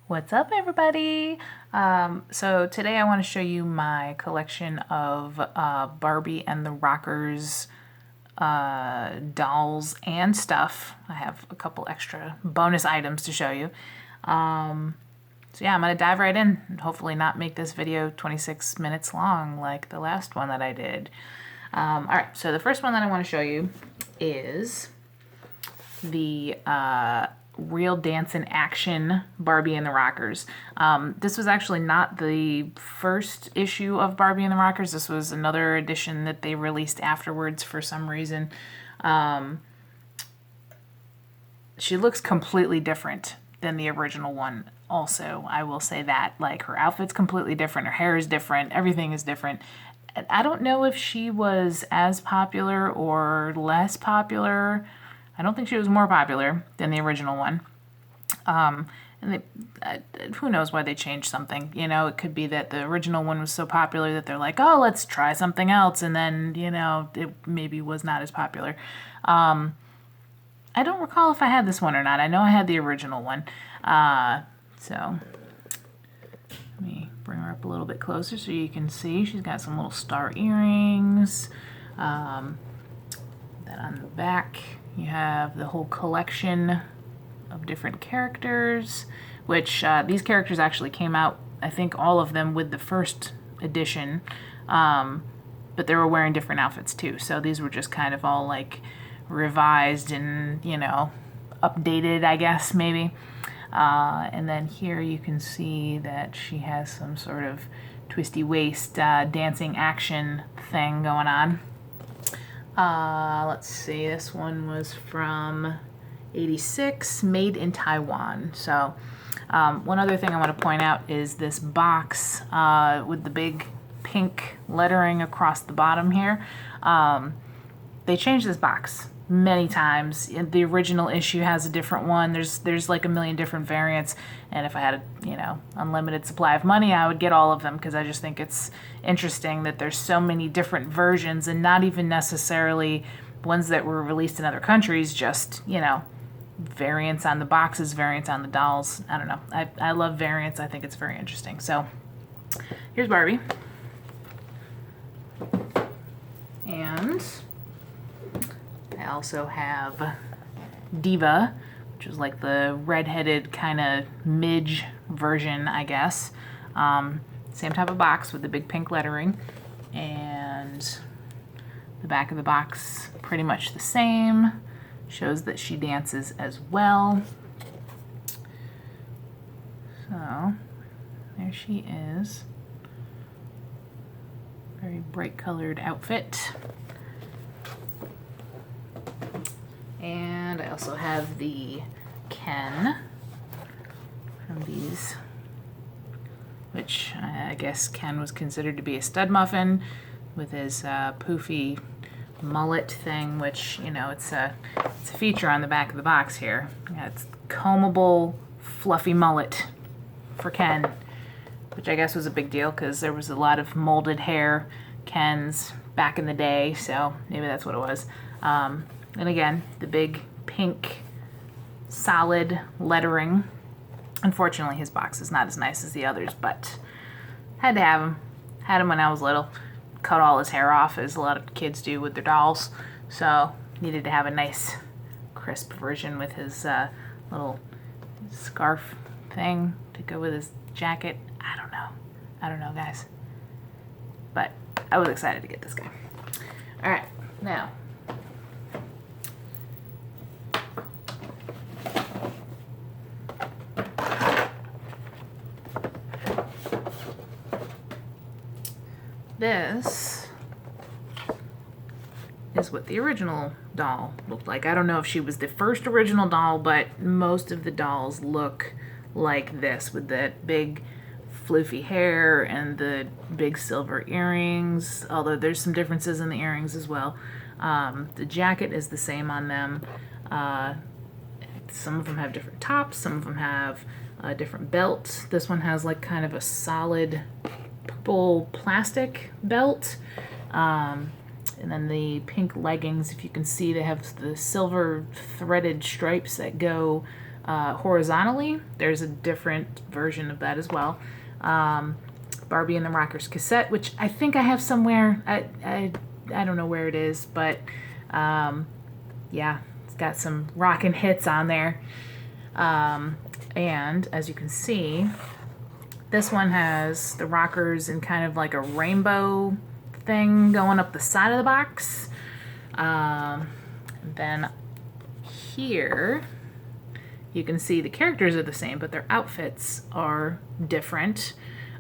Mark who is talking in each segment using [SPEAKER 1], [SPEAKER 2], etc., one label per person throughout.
[SPEAKER 1] What's up, everybody? So today I want to show you my collection of Barbie and the Rockers dolls and stuff. I have a couple extra bonus items to show you. So yeah, I'm going to dive right in and hopefully not make this video 26 minutes long like the last one that I did. All right, so the first one that I want to show you is the Real Dance in Action Barbie and the Rockers. This was actually not the first issue of Barbie and the Rockers. This was another edition that they released afterwards for some reason. She looks completely different than the original one also. I will say that. Like, her outfit's completely different. Her hair is different. Everything is different. I don't know if she was as popular or less popular. I don't think she was more popular than the original one. And who knows why they changed something. You know, it could be that the original one was so popular that they're like, oh, let's try something else. And then, you know, it maybe was not as popular. I don't recall if I had this one or not. I know I had the original one. So let me bring her up a little bit closer so you can see. She's got some little star earrings. Then on the back, you have the whole collection of different characters, which these characters actually came out, I think all of them with the first edition, but they were wearing different outfits too. So these were just kind of all like revised and, you know, updated, I guess, maybe. And then here you can see that she has some sort of twisty waist dancing action thing going on. Let's see, this one was from 86, made in Taiwan. So one other thing I want to point out is this box with the big pink lettering across the bottom here. They changed this box many times. The original issue has a different one. There's like a million different variants, and if I had a, you know, unlimited supply of money, I would get all of them, because I just think it's interesting that there's so many different versions, and not even necessarily ones that were released in other countries, just, you know, variants on the boxes, variants on the dolls. I don't know. I love variants. I think it's very interesting. So here's Barbie. And I also have Diva, which is like the redheaded kind of midge version, I guess. Same type of box with the big pink lettering. And the back of the box, pretty much the same. Shows that she dances as well. So there she is. Very bright colored outfit. And I also have the Ken from these, which I guess Ken was considered to be a stud muffin with his poofy mullet thing, which, you know, it's a feature on the back of the box here. Yeah, it's combable, fluffy mullet for Ken, which I guess was a big deal because there was a lot of molded hair Kens back in the day, so maybe that's what it was. And again, the big pink solid lettering. Unfortunately, his box is not as nice as the others, but had to have him. Had him when I was little. Cut all his hair off, as a lot of kids do with their dolls. So needed to have a nice, crisp version with his little scarf thing to go with his jacket. I don't know, guys. But I was excited to get this guy. All right, now. This is what the original doll looked like. I don't know if she was the first original doll, but most of the dolls look like this, with that big floofy hair and the big silver earrings, although there's some differences in the earrings as well. The jacket is the same on them. Some of them have different tops, some of them have a different belt. This one has like kind of a solid purple plastic belt. And then the pink leggings, if you can see, they have the silver threaded stripes that go Horizontally, there's a different version of that as well. Barbie and the Rockers cassette, which I think I have somewhere. I don't know where it is, but yeah, it's got some rockin' hits on there. And as you can see, this one has the Rockers in kind of like a rainbow thing going up the side of the box. Then here, you can see the characters are the same, but their outfits are different.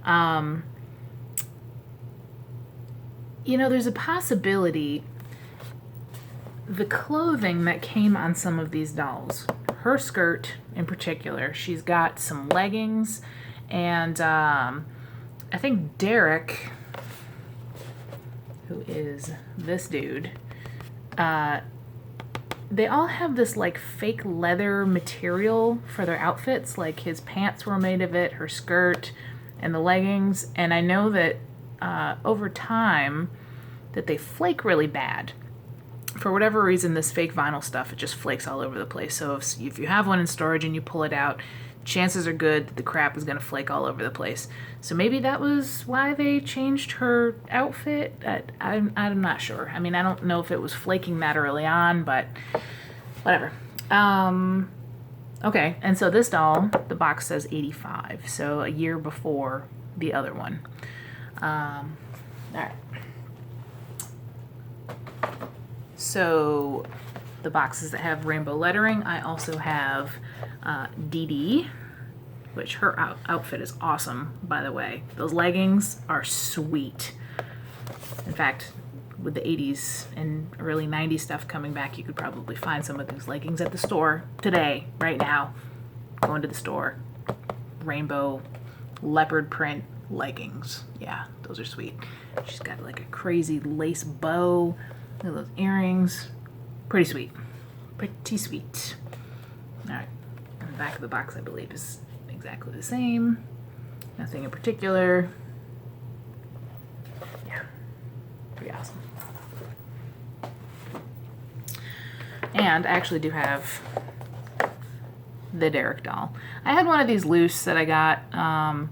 [SPEAKER 1] You know, there's a possibility the clothing that came on some of these dolls, her skirt in particular, she's got some leggings, and I think Derek, who is this dude, they all have this like fake leather material for their outfits. Like his pants were made of it, her skirt, and the leggings. And I know that over time that they flake really bad. For whatever reason, this fake vinyl stuff, it just flakes all over the place. So if you have one in storage and you pull it out, chances are good that the crap is going to flake all over the place. So maybe that was why they changed her outfit. I'm not sure. I mean, I don't know if it was flaking that early on, but whatever. Okay, and so this doll, the box says 85, so a year before the other one. All right. So the boxes that have rainbow lettering, I also have Dee Dee, which her outfit is awesome, by the way. Those leggings are sweet. In fact, with the 80s and early 90s stuff coming back, you could probably find some of those leggings at the store today, right now. Going to the store. Rainbow leopard print leggings. Yeah, those are sweet. She's got like a crazy lace bow. Look at those earrings. Pretty sweet. Pretty sweet. Alright. And the back of the box, I believe, is exactly the same. Nothing in particular. Yeah. Pretty awesome. And I actually do have the Derek doll. I had one of these loose that I got.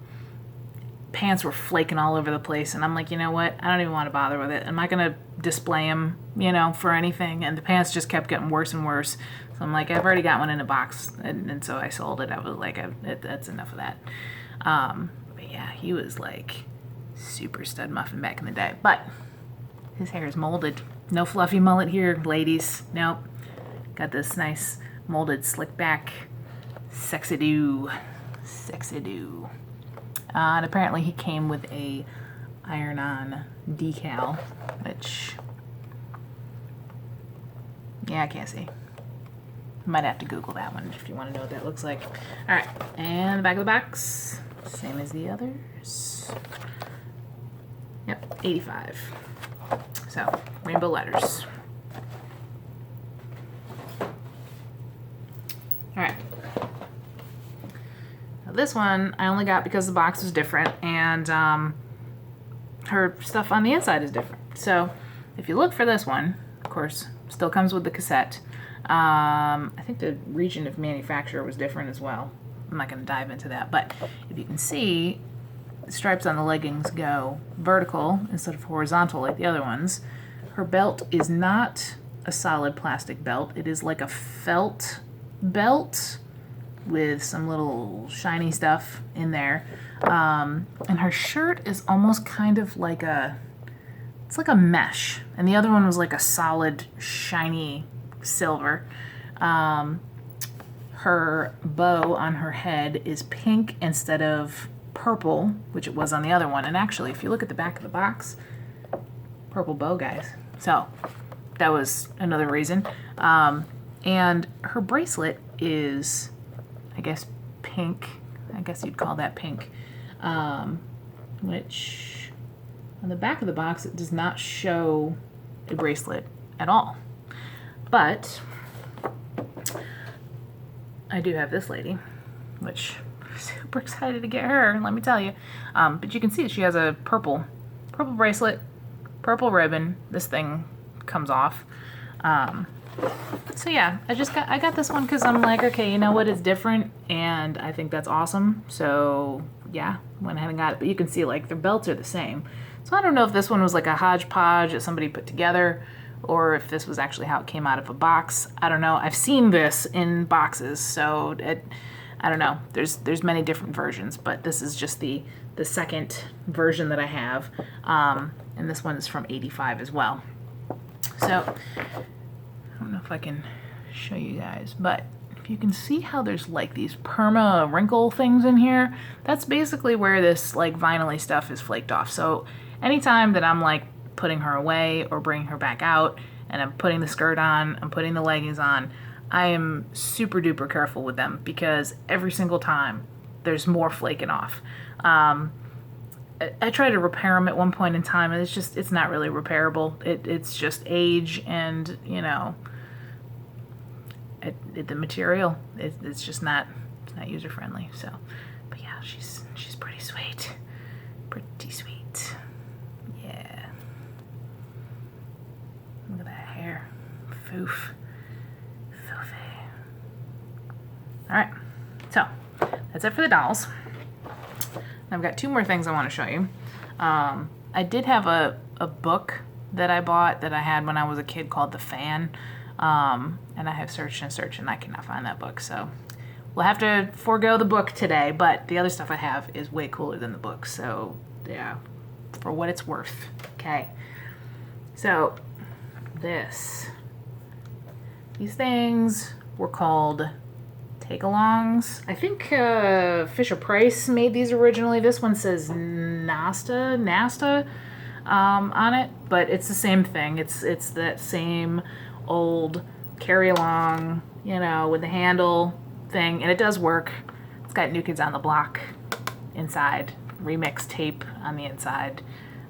[SPEAKER 1] Pants were flaking all over the place, and I'm like, you know what? I don't even want to bother with it. I'm not going to display them, you know, for anything. And the pants just kept getting worse and worse. So I'm like, I've already got one in a box, and so I sold it. I was like, that's enough of that. But yeah, he was like super stud muffin back in the day. But his hair is molded. No fluffy mullet here, ladies. Nope. Got this nice molded slick back. Sexy do. Sexy do. And apparently he came with a iron-on decal, which, yeah, I can't see. Might have to Google that one if you want to know what that looks like. All right, and the back of the box, same as the others. Yep, 85. So, rainbow letters. All right. This one I only got because the box was different, and her stuff on the inside is different. So if you look for this one, of course, still comes with the cassette. I think the region of manufacture was different as well. I'm not going to dive into that, but if you can see, the stripes on the leggings go vertical instead of horizontal like the other ones. Her belt is not a solid plastic belt. It is like a felt belt with some little shiny stuff in there. And her shirt is almost kind of like it's like a mesh. And the other one was like a solid, shiny silver. Her bow on her head is pink instead of purple, which it was on the other one. And actually, if you look at the back of the box, purple bow, guys. So that was another reason. And her bracelet is, I guess, pink. I guess you'd call that pink. Which on the back of the box, it does not show a bracelet at all. But I do have this lady, which I'm super excited to get her, let me tell you. But you can see she has a purple bracelet, purple ribbon. This thing comes off. So yeah, I got this one because I'm like, okay, you know what, it's different, and I think that's awesome. So yeah, went ahead and got it. But you can see like their belts are the same. So I don't know if this one was like a hodgepodge that somebody put together, or if this was actually how it came out of a box. I don't know. I've seen this in boxes, so I don't know. There's many different versions, but this is just the second version that I have, and this one is from '85 as well. So I don't know if I can show you guys, but if you can see how there's like these perma wrinkle things in here, that's basically where this like vinyl-y stuff is flaked off. So anytime that I'm like putting her away or bringing her back out and I'm putting the skirt on, I'm putting the leggings on, I am super duper careful with them because every single time there's more flaking off. I tried to repair them at one point in time, and it's not really repairable. It's just age, and you know, the material it's just not user friendly. So, but yeah, she's pretty sweet, pretty sweet. Yeah, look at that hair, foof, foofy. All right, so that's it for the dolls. I've got two more things I want to show you. I did have a book that I bought that I had when I was a kid called The Fan, and I have searched and searched and I cannot find that book, so we'll have to forego the book today, but the other stuff I have is way cooler than the book, so yeah, for what it's worth. Okay, so these things were called take-alongs. I think Fisher Price made these originally. This one says Nasta on it, but it's the same thing. It's that same old carry-along, you know, with the handle thing, and it does work. It's got New Kids on the Block inside, remix tape on the inside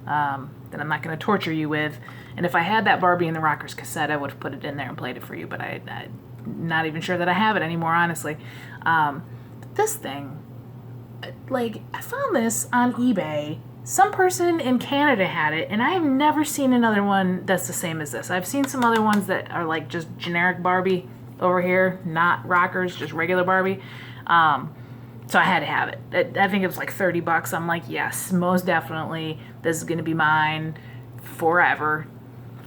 [SPEAKER 1] that I'm not going to torture you with. And if I had that Barbie and the Rockers cassette, I would have put it in there and played it for you, but I'm not even sure that I have it anymore, honestly. This thing, like, I found this on eBay. Some person in Canada had it, and I have never seen another one that's the same as this. I've seen some other ones that are like just generic Barbie over here, not rockers, just regular Barbie. So I had to have it. I think it was like $30. I'm like, yes, most definitely, this is going to be mine forever,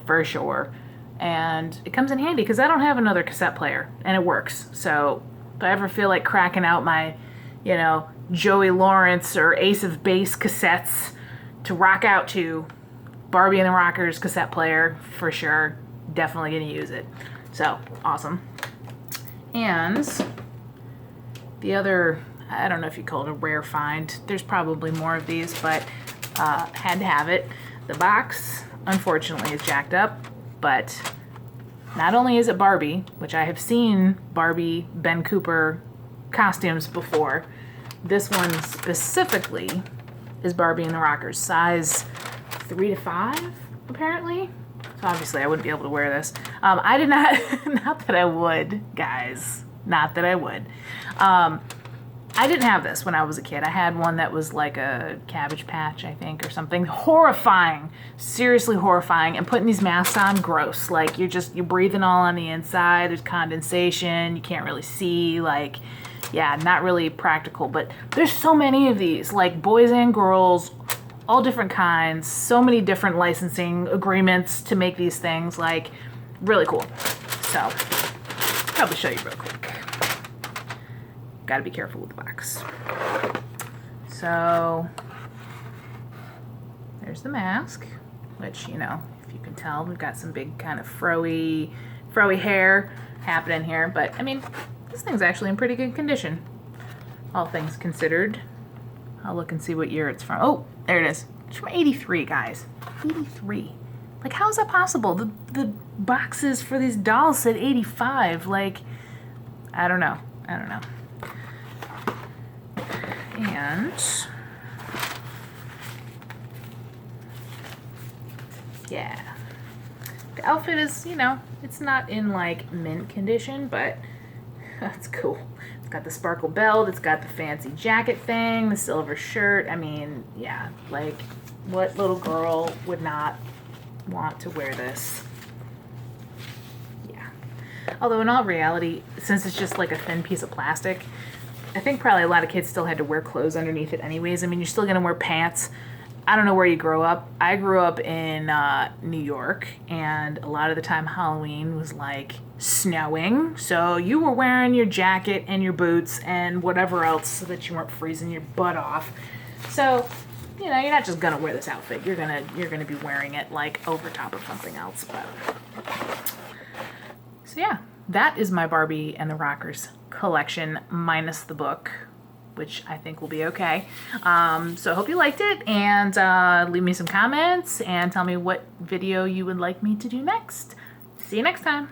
[SPEAKER 1] for sure. And it comes in handy because I don't have another cassette player, and it works. So if I ever feel like cracking out my, you know, Joey Lawrence or Ace of Base cassettes to rock out to, Barbie and the Rockers cassette player, for sure. Definitely going to use it. So, awesome. And the other, I don't know if you call it a rare find. There's probably more of these, but had to have it. The box, unfortunately, is jacked up. But not only is it Barbie, which I have seen Barbie Ben Cooper costumes before, this one specifically is Barbie and the Rockers, size 3 to 5, apparently. So obviously I wouldn't be able to wear this. I did not, not that I would, guys, not that I would. I didn't have this when I was a kid. I had one that was like a Cabbage Patch, I think, or something. Horrifying. Seriously horrifying. And putting these masks on, gross. Like, you're breathing all on the inside. There's condensation. You can't really see. Like, yeah, not really practical. But there's so many of these. Like, boys and girls, all different kinds. So many different licensing agreements to make these things. Like, really cool. So, probably show you real quick. Got to be careful with the box. So there's the mask, which, you know, if you can tell, we've got some big kind of froey hair happening here. But I mean, this thing's actually in pretty good condition, all things considered. I'll look and see what year it's from. Oh, there it is. It's from '83, guys. '83. Like, how is that possible? The boxes for these dolls said '85. Like, I don't know. And yeah, the outfit is, you know, it's not in like mint condition, but that's cool. It's got the sparkle belt, it's got the fancy jacket thing, the silver shirt. I mean, yeah, like, what little girl would not want to wear this? Yeah, Although in all reality, since it's just like a thin piece of plastic, I think probably a lot of kids still had to wear clothes underneath it anyways. I mean, you're still going to wear pants. I don't know where you grow up. I grew up in New York, and a lot of the time Halloween was like snowing. So you were wearing your jacket and your boots and whatever else so that you weren't freezing your butt off. So, you know, you're not just gonna wear this outfit. You're gonna be wearing it like over top of something else. But so yeah, that is my Barbie and the Rockers collection minus the book, which I think will be okay. So I hope you liked it, and leave me some comments and tell me what video you would like me to do next. See you next time.